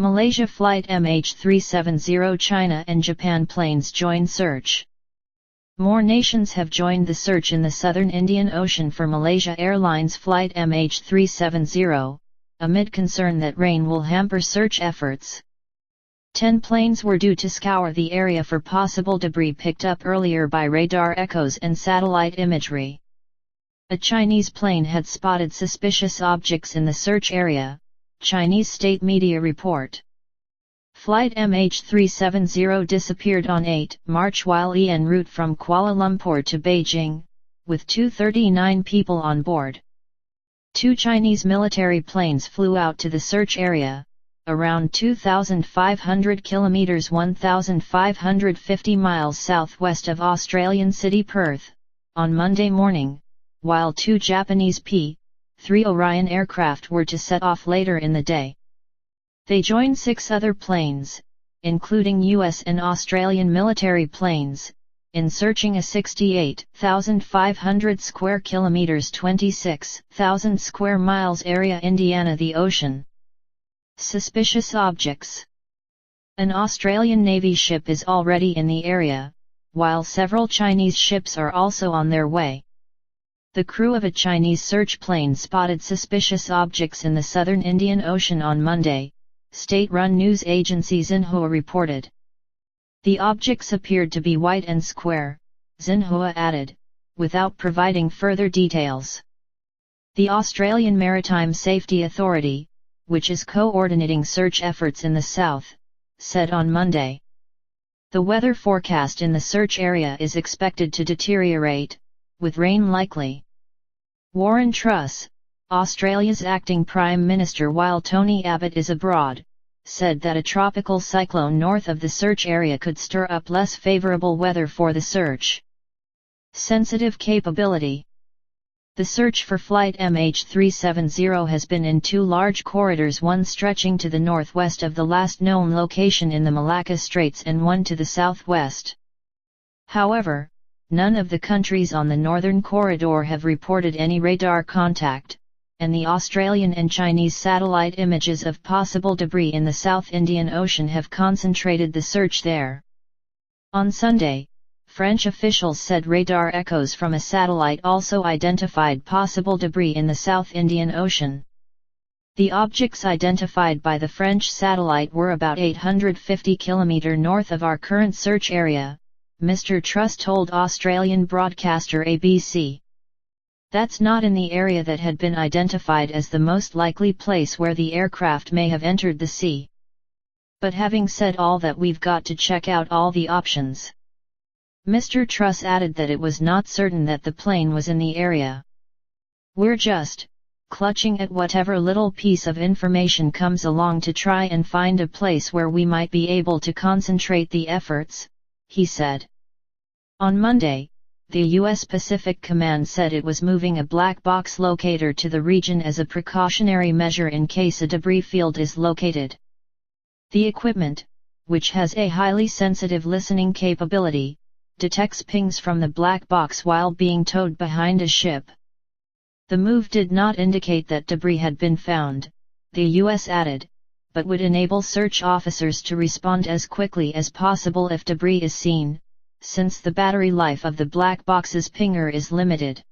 Malaysia flight MH370 China and Japan planes join search. More nations have joined the search in the southern Indian Ocean for Malaysia Airlines flight MH370, amid concern that rain will hamper search efforts. 10 planes were due to scour the area for possible debris picked up earlier by radar echoes and satellite imagery. A Chinese plane had spotted suspicious objects in the search area, Chinese state media report. Flight MH370 disappeared on 8 March while en route from Kuala Lumpur to Beijing, with 239 people on board. 2 Chinese military planes flew out to the search area, around 2,500 kilometers 1,550 miles southwest of Australian city Perth, on Monday morning, while 2 Japanese P-3 Orion aircraft were to set off later in the day. They joined 6 other planes, including US and Australian military planes, in searching a 68,500 square kilometers 26,000 square miles area Indiana the ocean. Suspicious objects. An Australian Navy ship is already in the area, while several Chinese ships are also on their way. The crew of a Chinese search plane spotted suspicious objects in the southern Indian Ocean on Monday, state-run news agency Xinhua reported. The objects appeared to be white and square, Xinhua added, without providing further details. The Australian Maritime Safety Authority, which is coordinating search efforts in the south, said on Monday. The weather forecast in the search area is expected to deteriorate, with rain likely. Warren Truss, Australia's acting Prime Minister while Tony Abbott is abroad, said that a tropical cyclone north of the search area could stir up less favourable weather for the search. Sensitive capability. The search for flight MH370 has been in 2 large corridors, one stretching to the northwest of the last known location in the Malacca Straits and one to the southwest. However, none of the countries on the northern corridor have reported any radar contact, and the Australian and Chinese satellite images of possible debris in the South Indian Ocean have concentrated the search there. On Sunday, French officials said radar echoes from a satellite also identified possible debris in the South Indian Ocean. The objects identified by the French satellite were about 850 km north of our current search area, Mr. Truss told Australian broadcaster ABC. That's not in the area that had been identified as the most likely place where the aircraft may have entered the sea. But having said all that, we've got to check out all the options. Mr. Truss added that it was not certain that the plane was in the area. We're just clutching at whatever little piece of information comes along to try and find a place where we might be able to concentrate the efforts, he said. On Monday, the U.S. Pacific Command said it was moving a black box locator to the region as a precautionary measure in case a debris field is located. The equipment, which has a highly sensitive listening capability, detects pings from the black box while being towed behind a ship. The move did not indicate that debris had been found, the U.S. added, but would enable search officers to respond as quickly as possible if debris is seen, since the battery life of the black box's pinger is limited.